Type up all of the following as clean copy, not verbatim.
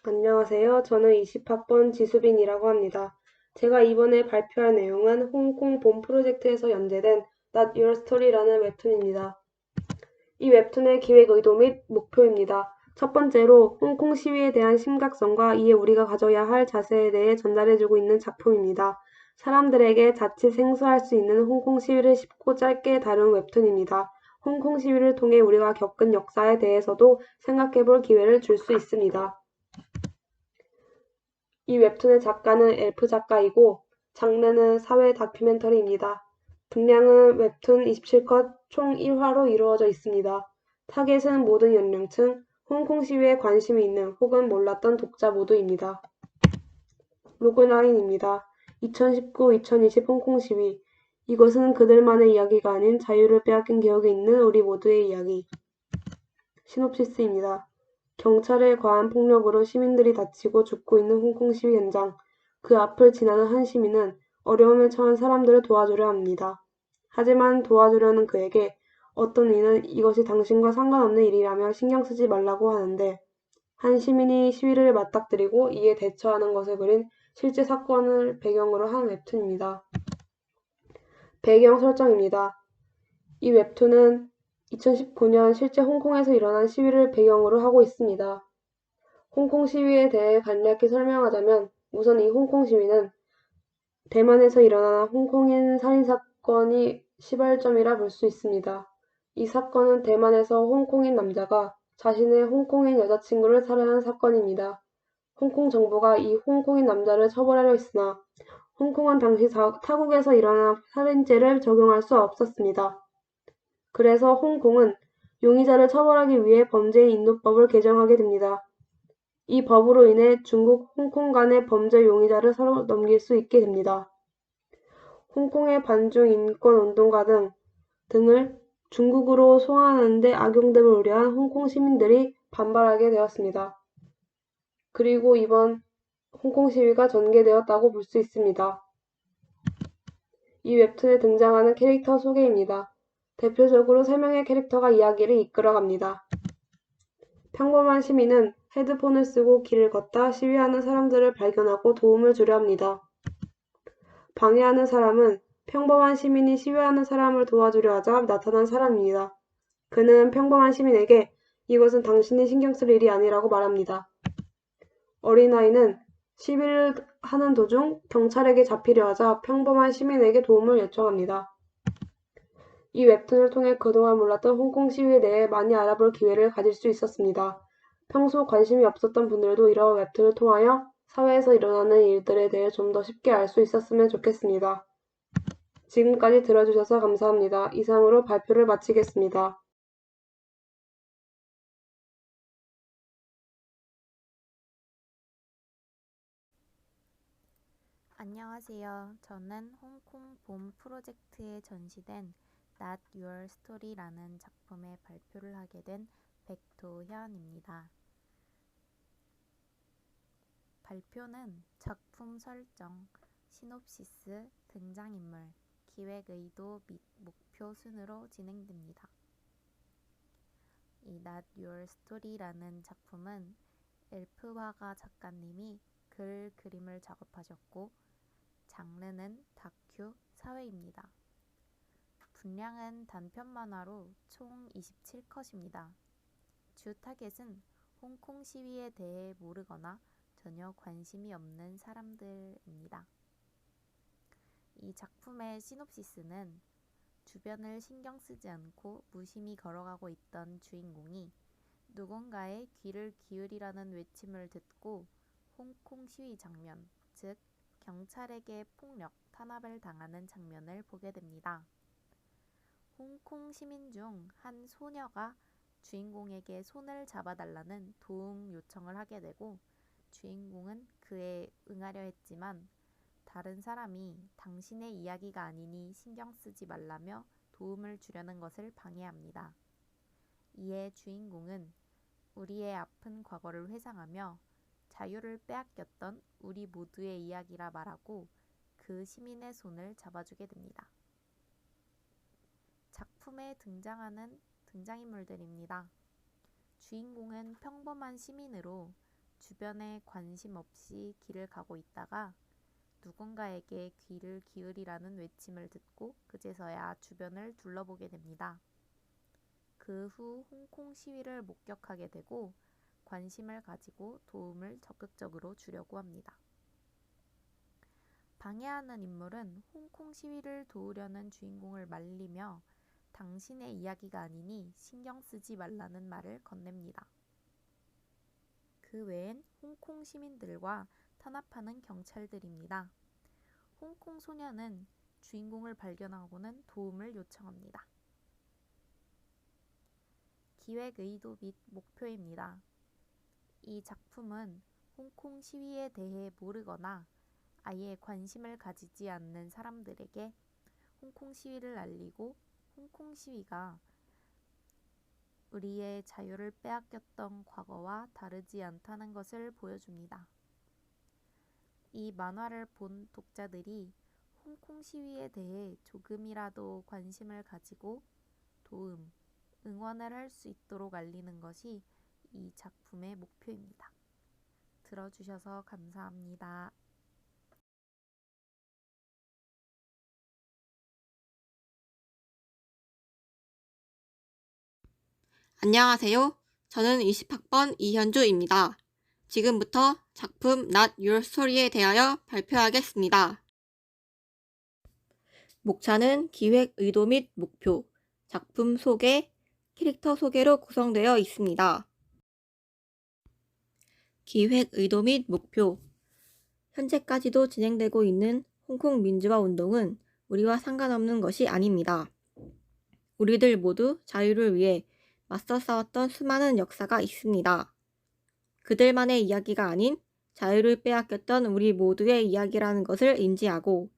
안녕하세요. 저는 20학번 지수빈이라고 합니다. 제가 이번에 발표할 내용은 홍콩 봄 프로젝트에서 연재된 Not Your Story라는 웹툰입니다. 이 웹툰의 기획 의도 및 목표입니다. 첫 번째로 홍콩 시위에 대한 심각성과 이에 우리가 가져야 할 자세에 대해 전달해주고 있는 작품입니다. 사람들에게 자칫 생소할 수 있는 홍콩 시위를 쉽고 짧게 다룬 웹툰입니다. 홍콩 시위를 통해 우리가 겪은 역사에 대해서도 생각해볼 기회를 줄 수 있습니다. 이 웹툰의 작가는 엘프 작가이고 장르는 사회 다큐멘터리입니다. 분량은 웹툰 27컷 총 1화로 이루어져 있습니다. 타겟은 모든 연령층, 홍콩 시위에 관심이 있는 혹은 몰랐던 독자 모두입니다. 로그라인입니다. 2019-2020 홍콩 시위. 이것은 그들만의 이야기가 아닌 자유를 빼앗긴 기억이 있는 우리 모두의 이야기. 시놉시스입니다. 경찰의 과한 폭력으로 시민들이 다치고 죽고 있는 홍콩 시위 현장. 그 앞을 지나는 한 시민은 어려움에 처한 사람들을 도와주려 합니다. 하지만 도와주려는 그에게 어떤 이는 이것이 당신과 상관없는 일이라며 신경 쓰지 말라고 하는데 한 시민이 시위를 맞닥뜨리고 이에 대처하는 것을 그린 실제 사건을 배경으로 한 웹툰입니다. 배경 설정입니다. 이 웹툰은 2019년 실제 홍콩에서 일어난 시위를 배경으로 하고 있습니다. 홍콩 시위에 대해 간략히 설명하자면 우선 이 홍콩 시위는 대만에서 일어난 홍콩인 살인사건이 시발점이라 볼 수 있습니다. 이 사건은 대만에서 홍콩인 남자가 자신의 홍콩인 여자친구를 살해한 사건입니다. 홍콩 정부가 이 홍콩인 남자를 처벌하려 했으나 홍콩은 당시 타국에서 일어난 살인죄를 적용할 수 없었습니다. 그래서 홍콩은 용의자를 처벌하기 위해 범죄인 인도법을 개정하게 됩니다. 이 법으로 인해 중국, 홍콩 간의 범죄 용의자를 서로 넘길 수 있게 됩니다. 홍콩의 반중 인권운동가 등을 중국으로 송환하는 데 악용됨을 우려한 홍콩 시민들이 반발하게 되었습니다. 그리고 이번 홍콩 시위가 전개되었다고 볼 수 있습니다. 이 웹툰에 등장하는 캐릭터 소개입니다. 대표적으로 3명의 캐릭터가 이야기를 이끌어갑니다. 평범한 시민은 헤드폰을 쓰고 길을 걷다 시위하는 사람들을 발견하고 도움을 주려 합니다. 방해하는 사람은 평범한 시민이 시위하는 사람을 도와주려 하자 나타난 사람입니다. 그는 평범한 시민에게 이것은 당신이 신경 쓸 일이 아니라고 말합니다. 어린아이는 시위를 하는 도중 경찰에게 잡히려 하자 평범한 시민에게 도움을 요청합니다. 이 웹툰을 통해 그동안 몰랐던 홍콩 시위에 대해 많이 알아볼 기회를 가질 수 있었습니다. 평소 관심이 없었던 분들도 이러한 웹툰을 통하여 사회에서 일어나는 일들에 대해 좀 더 쉽게 알 수 있었으면 좋겠습니다. 지금까지 들어주셔서 감사합니다. 이상으로 발표를 마치겠습니다. 안녕하세요. 저는 홍콩 봄 프로젝트에 전시된 Not Your Story라는 작품의 발표를 하게 된 백도현입니다. 발표는 작품 설정, 시놉시스, 등장인물, 기획 의도 및 목표 순으로 진행됩니다. 이 Not Your Story라는 작품은 엘프 화가 작가님이 그림을 작업하셨고 장르는 다큐, 사회입니다. 분량은 단편 만화로 총 27컷입니다. 주 타겟은 홍콩 시위에 대해 모르거나 전혀 관심이 없는 사람들입니다. 이 작품의 시놉시스는 주변을 신경 쓰지 않고 무심히 걸어가고 있던 주인공이 누군가의 귀를 기울이라는 외침을 듣고 홍콩 시위 장면, 즉 경찰에게 폭력, 탄압을 당하는 장면을 보게 됩니다. 홍콩 시민 중 한 소녀가 주인공에게 손을 잡아달라는 도움 요청을 하게 되고 주인공은 그에 응하려 했지만 다른 사람이 당신의 이야기가 아니니 신경 쓰지 말라며 도움을 주려는 것을 방해합니다. 이에 주인공은 우리의 아픈 과거를 회상하며 자유를 빼앗겼던 우리 모두의 이야기라 말하고 그 시민의 손을 잡아주게 됩니다. 작품에 등장하는 등장인물들입니다. 주인공은 평범한 시민으로 주변에 관심 없이 길을 가고 있다가 누군가에게 귀를 기울이라는 외침을 듣고 그제서야 주변을 둘러보게 됩니다. 그 후 홍콩 시위를 목격하게 되고 관심을 가지고 도움을 적극적으로 주려고 합니다. 방해하는 인물은 홍콩 시위를 도우려는 주인공을 말리며 당신의 이야기가 아니니 신경 쓰지 말라는 말을 건넵니다. 그 외엔 홍콩 시민들과 탄압하는 경찰들입니다. 홍콩 소녀는 주인공을 발견하고는 도움을 요청합니다. 기획 의도 및 목표입니다. 이 작품은 홍콩 시위에 대해 모르거나 아예 관심을 가지지 않는 사람들에게 홍콩 시위를 알리고 홍콩 시위가 우리의 자유를 빼앗겼던 과거와 다르지 않다는 것을 보여줍니다. 이 만화를 본 독자들이 홍콩 시위에 대해 조금이라도 관심을 가지고 도움, 응원을 할 수 있도록 알리는 것이 이 작품의 목표입니다. 들어주셔서 감사합니다. 안녕하세요. 저는 20학번 이현주입니다. 지금부터 작품 Not Your Story에 대하여 발표하겠습니다. 목차는 기획 의도 및 목표, 작품 소개, 캐릭터 소개로 구성되어 있습니다. 기획 의도 및 목표. 현재까지도 진행되고 있는 홍콩 민주화 운동은 우리와 상관없는 것이 아닙니다. 우리들 모두 자유를 위해 맞서 싸웠던 수많은 역사가 있습니다. 그들만의 이야기가 아닌 자유를 빼앗겼던 우리 모두의 이야기라는 것을 인지하고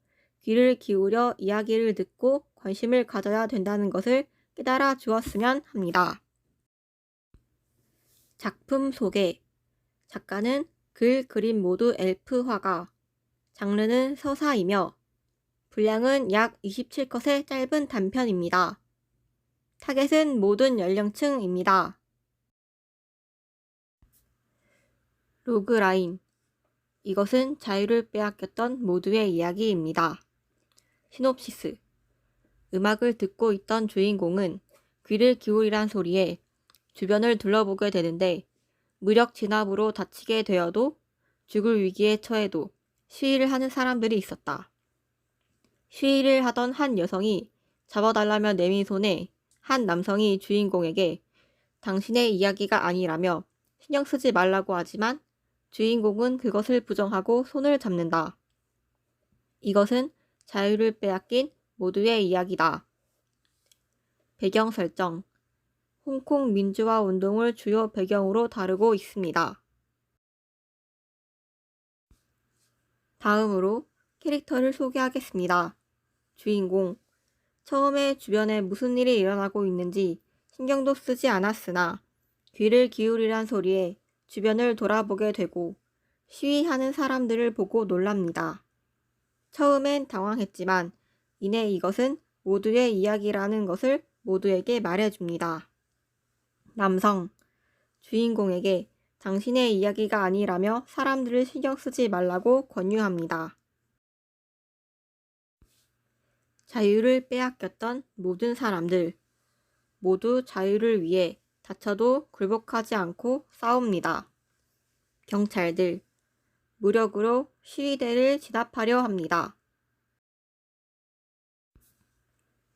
귀를 기울여 이야기를 듣고 관심을 가져야 된다는 것을 깨달아 주었으면 합니다. 작품 소개. 작가는 글, 그림 모두 엘프 화가. 장르는 서사이며 분량은 약 27컷의 짧은 단편입니다. 타겟은 모든 연령층입니다. 로그라인. 이것은 자유를 빼앗겼던 모두의 이야기입니다. 시놉시스. 음악을 듣고 있던 주인공은 귀를 기울이란 소리에 주변을 둘러보게 되는데 무력 진압으로 다치게 되어도 죽을 위기에 처해도 시위를 하는 사람들이 있었다. 시위를 하던 한 여성이 잡아달라며 내민 손에 한 남성이 주인공에게 당신의 이야기가 아니라며 신경 쓰지 말라고 하지만 주인공은 그것을 부정하고 손을 잡는다. 이것은 자유를 빼앗긴 모두의 이야기다. 배경 설정. 홍콩 민주화 운동을 주요 배경으로 다루고 있습니다. 다음으로 캐릭터를 소개하겠습니다. 주인공. 처음에 주변에 무슨 일이 일어나고 있는지 신경도 쓰지 않았으나 귀를 기울이란 소리에 주변을 돌아보게 되고 시위하는 사람들을 보고 놀랍니다. 처음엔 당황했지만 이내 이것은 모두의 이야기라는 것을 모두에게 말해줍니다. 남성. 주인공에게 당신의 이야기가 아니라며 사람들을 신경 쓰지 말라고 권유합니다. 자유를 빼앗겼던 모든 사람들. 모두 자유를 위해 다쳐도 굴복하지 않고 싸웁니다. 경찰들. 무력으로 시위대를 진압하려 합니다.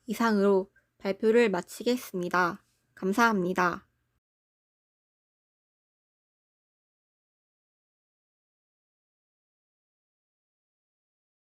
이상으로 발표를 마치겠습니다. 감사합니다.